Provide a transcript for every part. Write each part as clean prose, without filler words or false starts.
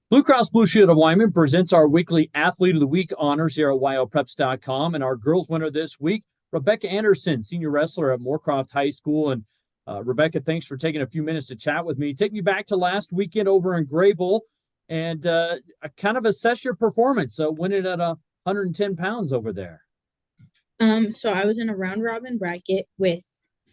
Blue Cross Blue Shield of Wyoming presents our weekly Athlete of the Week honors here at Wyopreps.com. And our girls winner this week, Rebekah Anderson, senior wrestler at Moorcroft High School. And Rebekah, thanks for taking a few minutes to chat with me. Take me back to last weekend over in Grable and kind of assess your performance, winning at 110 pounds over there. So I was in a round robin bracket with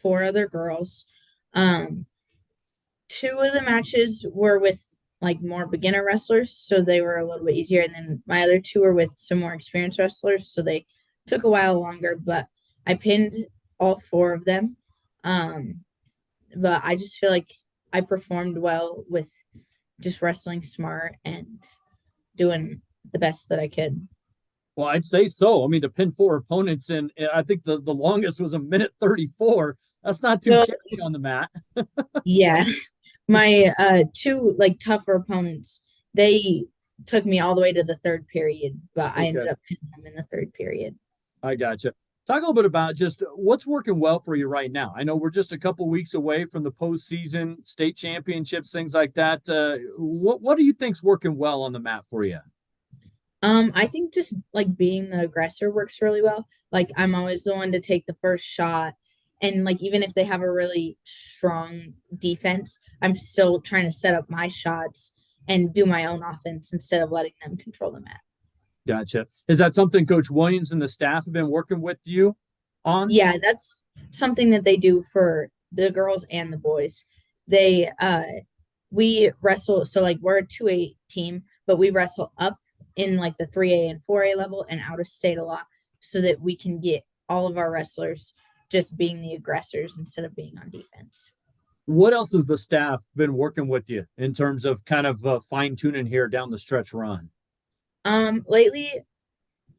four other girls. Two of the matches were with like more beginner wrestlers, so they were a little bit easier. And then my other two were with some more experienced wrestlers, so they took a while longer, but I pinned all four of them. But I just feel like I performed well with just wrestling smart and doing the best that I could. Well, I'd say so. I mean, to pin four opponents, and I think the longest was a minute 34. That's not too Well, shabby on the mat. yeah. My two like tougher opponents, they took me all the way to the third period, but I ended Okay, up pinning them in the third period. I gotcha. Talk a little bit about just what's working well for you right now. I know we're just a couple weeks away from the postseason, state championships, things like that. What do you think's working well on the mat for you? I think just like being the aggressor works really well. Like I'm always the one to take the first shot. And like even if they have a really strong defense, I'm still trying to set up my shots and do my own offense instead of letting them control the match. Gotcha. Is that something Coach Williams and the staff have been working with you on? Yeah, that's something that they do for the girls and the boys. They we wrestle, so like we're a 2A team, but we wrestle up in like the 3A and 4A level and out of state a lot so that we can get all of our wrestlers just being the aggressors instead of being on defense. What else has the staff been working with you in terms of kind of fine tuning here down the stretch run? Lately,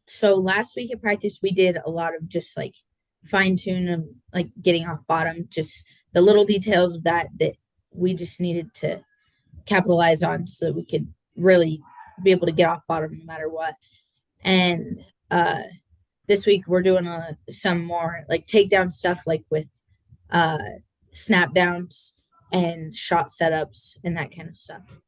so last week at practice, we did a lot of just like fine tune of like getting off bottom, just the little details of that we just needed to capitalize on so that we could really be able to get off bottom no matter what. And this week we're doing some more like takedown stuff, like with uh, snap downs and shot setups and that kind of stuff.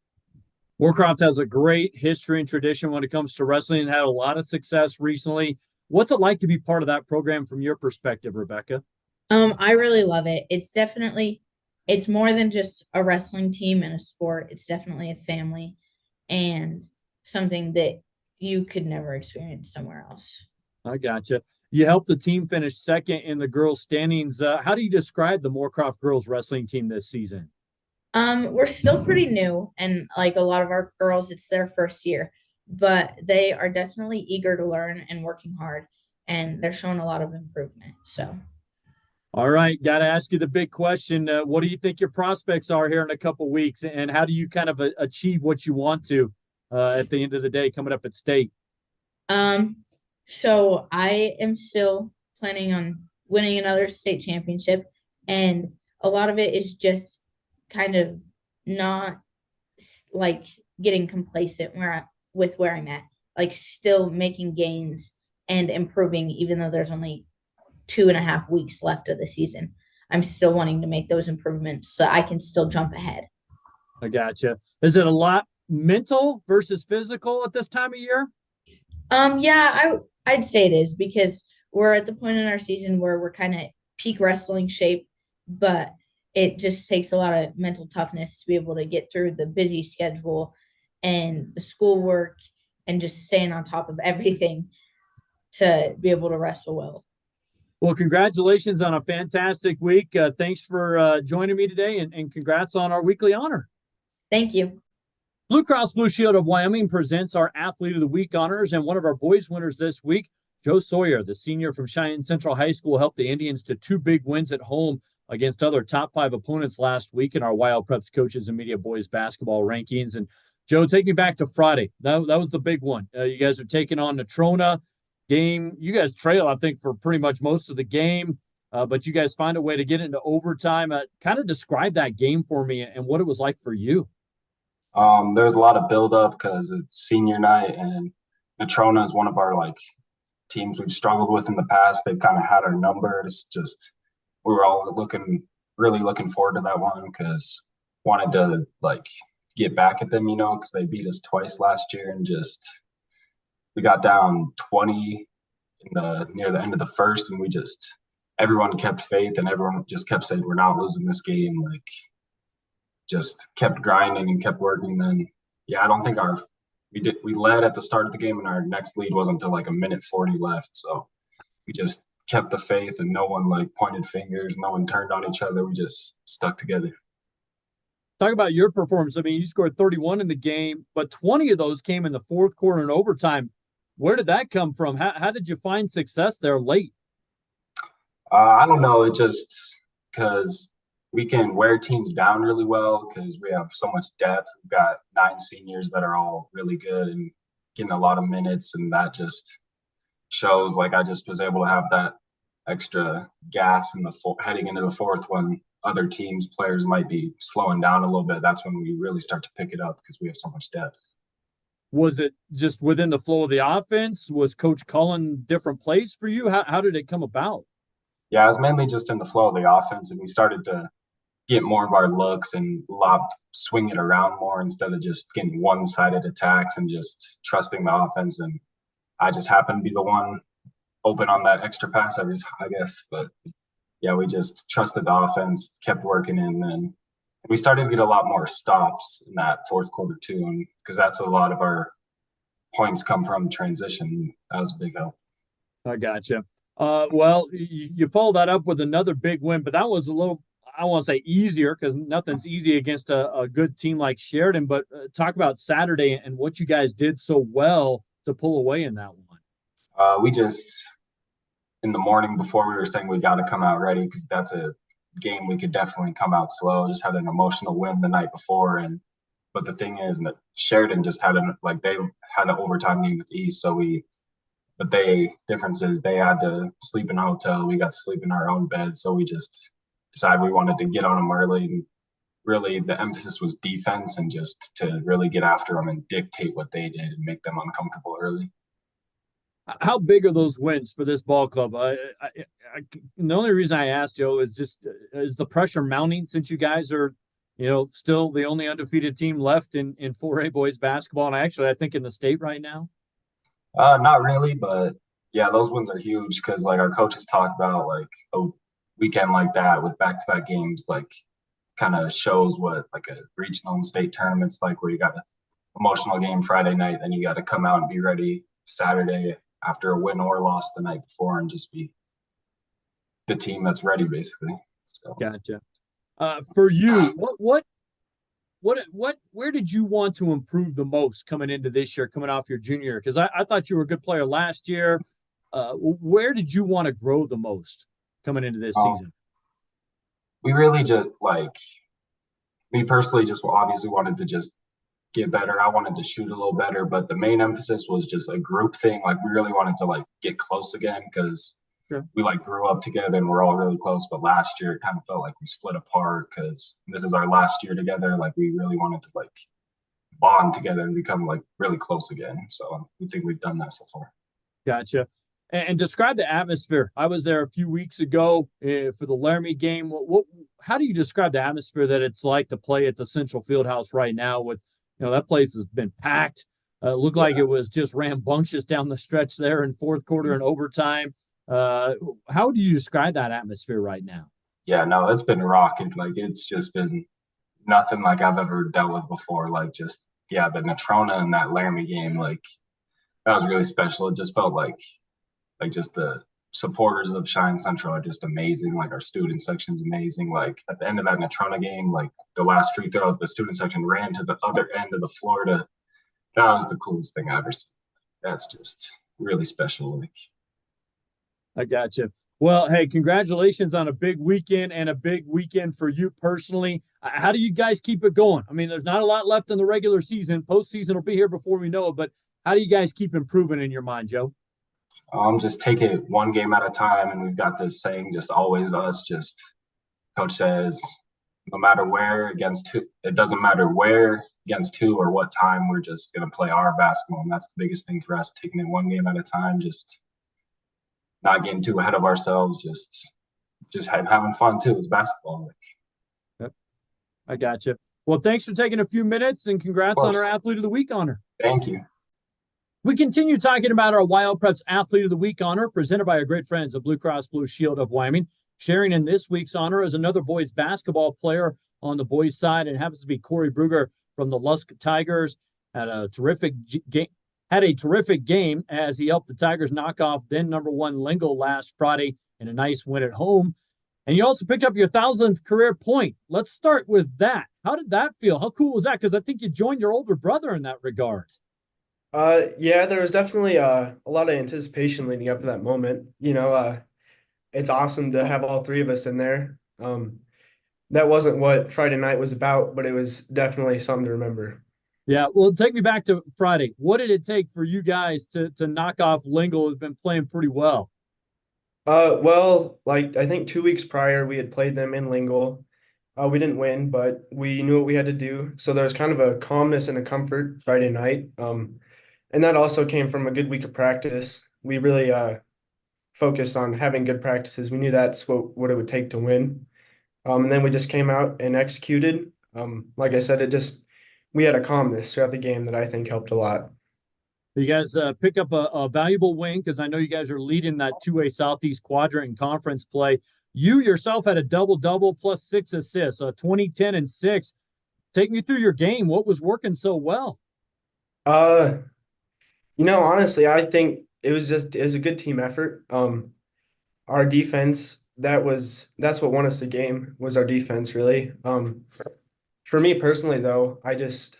Moorcroft has a great history and tradition when it comes to wrestling and had a lot of success recently. What's it like to be part of that program from your perspective, Rebekah? I really love it. It's more than just a wrestling team and a sport. It's definitely a family and something that you could never experience somewhere else. I gotcha. You helped the team finish second in the girls' standings. How do you describe the Moorcroft girls wrestling team this season? We're still pretty new, and like a lot of our girls, it's their first year, but they are definitely eager to learn and working hard, and they're showing a lot of improvement. So, All right, got to ask you the big question. What do you think your prospects are here in a couple weeks, and how do you kind of achieve what you want to at the end of the day coming up at state? um, so I am still planning on winning another state championship, and a lot of it is just kind of not like getting complacent where I'm at, like still making gains and improving, even though there's only 2.5 weeks left of the season. I'm still wanting to make those improvements so I can still jump ahead. I gotcha. Is it a lot mental versus physical at this time of year? Yeah, I'd say it is because we're at the point in our season where we're kind of peak wrestling shape, but it just takes a lot of mental toughness to be able to get through the busy schedule and the schoolwork and just staying on top of everything to be able to wrestle well. Well, congratulations on a fantastic week. Thanks for joining me today, and congrats on our weekly honor. Thank you. Blue Cross Blue Shield of Wyoming presents our Athlete of the Week honors, and one of our boys winners this week, Joe Sawyer, the senior from Cheyenne Central High School, helped the Indians to two big wins at home against other top five opponents last week in our Wyopreps coaches and media boys basketball rankings. And Joe, take me back to Friday. That was the big one. You guys are taking on Natrona game. You guys trail, I think, for pretty much most of the game, but you guys find a way to get into overtime. Kind of describe that game for me and what it was like for you. There's a lot of buildup because it's senior night, and Natrona is one of our like teams we've struggled with in the past. They've kind of had our numbers. Just we were all really looking forward to that one because wanted to like get back at them, because they beat us twice last year, and just we got down 20 near the end of the first, and everyone kept faith, and everyone just kept saying we're not losing this game. Like, just kept grinding and kept working. Then, yeah, I don't think we led at the start of the game, and our next lead wasn't until like a minute 40 left. So we just kept the faith, and no one like pointed fingers, no one turned on each other. We just stuck together. Talk about your performance. I mean, you scored 31 in the game, but 20 of those came in the fourth quarter and overtime. Where did that come from? How did you find success there late? I don't know. It just because we can wear teams down really well because we have so much depth. We've got 9 seniors that are all really good and getting a lot of minutes, and that just shows like I just was able to have that extra gas in heading into the fourth when other teams' players might be slowing down a little bit. That's when we really start to pick it up because we have so much depth. Was it just within the flow of the offense? Was Coach Cullen different plays for you? How did it come about? Yeah, it was mainly just in the flow of the offense, and we started to get more of our looks and swing it around more instead of just getting one-sided attacks and just trusting the offense. And I just happened to be the one open on that extra pass I guess. But yeah, we just trusted the offense, kept working, and then we started to get a lot more stops in that fourth quarter too, and because that's a lot of our points come from transition. That was a big help. I gotcha. Well, you follow that up with another big win, but that was a little, I won't say easier because nothing's easy against a good team like Sheridan, but talk about Saturday and what you guys did so well to pull away in that one. We just, in the morning before, we were saying we got to come out ready because that's a game we could definitely come out slow. Just had an emotional win the night before, but the thing is that Sheridan just had they had an overtime game with East, but difference is they had to sleep in a hotel. We got to sleep in our own bed, so we just decided we wanted to get on them early. And really, the emphasis was defense and just to really get after them and dictate what they did and make them uncomfortable early. How big are those wins for this ball club? The only reason I asked, Joe, is is the pressure mounting since you guys are, still the only undefeated team left in 4A boys basketball, and I think in the state right now. Not really, but yeah, those wins are huge because like our coaches talk about like a weekend like that with back-to-back games, like kind of shows what like a regional and state tournament's like, where you got an emotional game Friday night, then you got to come out and be ready Saturday after a win or loss the night before and just be the team that's ready, basically. So. Gotcha. For you, where did you want to improve the most coming into this year, coming off your junior year? Because I thought you were a good player last year. Where did you want to grow the most coming into this season? We really just me personally just obviously wanted to just get better. I wanted to shoot a little better, but the main emphasis was just a group thing. Like we really wanted to get close again because we grew up together and we're all really close. But last year it kind of felt like we split apart because this is our last year together. Like we really wanted to bond together and become really close again. So we think we've done that so far. Gotcha. And describe the atmosphere. I was there a few weeks ago for the Laramie game. How do you describe the atmosphere that it's like to play at the Central Fieldhouse right now with, that place has been packed. Looked like it was just rambunctious down the stretch there in fourth quarter and overtime. How do you describe that atmosphere right now? Yeah, no, it's been rocking. It's just been nothing like I've ever dealt with before. The Natrona and that Laramie game, that was really special. It just felt like just the supporters of Cheyenne Central are just amazing. Our student section's amazing. At the end of that Natrona game, the last free throw, the student section ran to the other end of the floor that was the coolest thing I've ever seen. That's just really special. I gotcha. Well, hey, congratulations on a big weekend and a big weekend for you personally. How do you guys keep it going? I mean, there's not a lot left in the regular season. Postseason will be here before we know it, but how do you guys keep improving in your mind, Joe? Just take it one game at a time, and we've got this saying, just always us. Just coach says, no matter where against who, it doesn't matter where against who or what time, we're just going to play our basketball, and that's the biggest thing for us, taking it one game at a time, just not getting too ahead of ourselves, just having fun too. It's basketball. Yep. I gotcha. Well, thanks for taking a few minutes, and congrats on course. our Athlete of the Week honor. Thank you. We continue talking about our Wyopreps Athlete of the Week honor presented by our great friends of Blue Cross Blue Shield of Wyoming. Sharing in this week's honor is another boys basketball player on the boys' side, and happens to be Cory Bruegger from the Lusk Tigers. Had a terrific game as he helped the Tigers knock off then number 1 Lingle last Friday in a nice win at home. And you also picked up your 1,000th career point. Let's start with that. How did that feel? How cool was that? Because I think you joined your older brother in that regard. Yeah, there was definitely a lot of anticipation leading up to that moment. It's awesome to have all three of us in there. That wasn't what Friday night was about, but it was definitely something to remember. Yeah, well, take me back to Friday. What did it take for you guys to knock off Lingle, who's been playing pretty well? Well, like I think 2 weeks prior, we had played them in Lingle. We didn't win, but we knew what we had to do. So there was kind of a calmness and a comfort Friday night. And that also came from a good week of practice. We really focused on having good practices. We knew that's what it would take to win. And then we just came out and executed. Like I said, we had a calmness throughout the game that I think helped a lot. You guys pick up a valuable win, because I know you guys are leading that 2A Southeast Quadrant in conference play. You yourself had a double-double plus 6 assists, 20, 10, and 6. Take me through your game. What was working so well? Honestly, I think it was a good team effort. Our defense, that's what won us the game, was our defense, really. For me personally, though, I just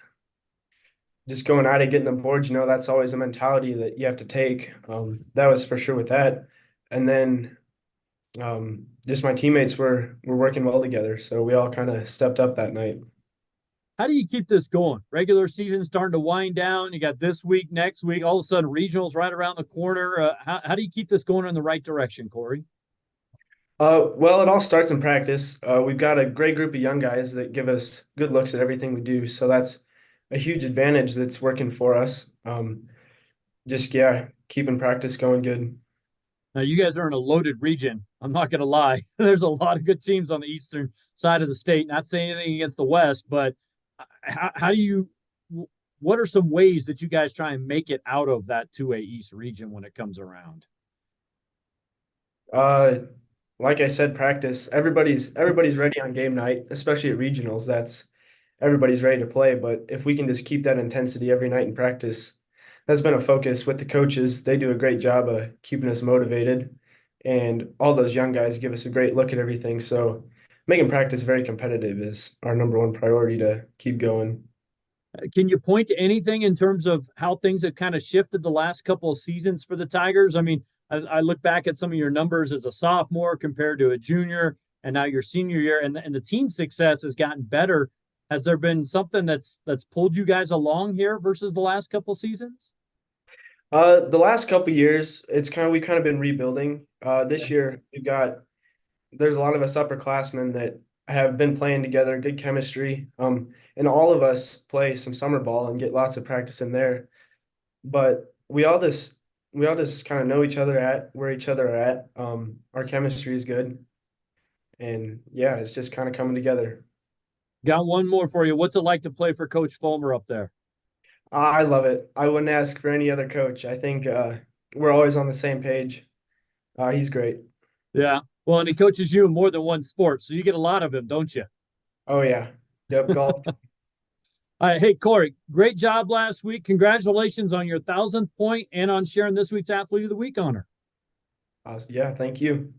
going at it, getting the boards, that's always a mentality that you have to take. That was for sure with that. And then just my teammates were working well together, so we all kind of stepped up that night. How do you keep this going? Regular season starting to wind down. You got this week, next week, all of a sudden regionals right around the corner. How do you keep this going in the right direction, Cory? Well, it all starts in practice. We've got a great group of young guys that give us good looks at everything we do, so that's a huge advantage that's working for us. Keeping practice going good. Now, you guys are in a loaded region. I'm not going to lie. There's a lot of good teams on the eastern side of the state. Not saying anything against the West, but what are some ways that you guys try and make it out of that 2A East region when it comes around? Like I said, practice. Everybody's ready on game night, especially at regionals. Everybody's ready to play. But if we can just keep that intensity every night in practice, that's been a focus with the coaches. They do a great job of keeping us motivated, and all those young guys give us a great look at everything. So making practice very competitive is our number one priority to keep going. Can you point to anything in terms of how things have kind of shifted the last couple of seasons for the Tigers? I mean, I look back at some of your numbers as a sophomore compared to a junior, and now your senior year, and the team success has gotten better. Has there been something that's pulled you guys along here versus the last couple of seasons? The last couple of years, we've kind of been rebuilding. This year there's a lot of us upperclassmen that have been playing together, good chemistry. And all of us play some summer ball and get lots of practice in there. But we all just kind of know each other where each other are at. Our chemistry is good. And yeah, it's just kind of coming together. Got one more for you. What's it like to play for Coach Fulmer up there? I love it. I wouldn't ask for any other coach. I think we're always on the same page. He's great. Yeah. Well, and he coaches you in more than one sport, so you get a lot of him, don't you? Oh, yeah. Yep, golf. All right. Hey, Cory, great job last week. Congratulations on your 1,000th point and on sharing this week's Athlete of the Week honor. Yeah, thank you.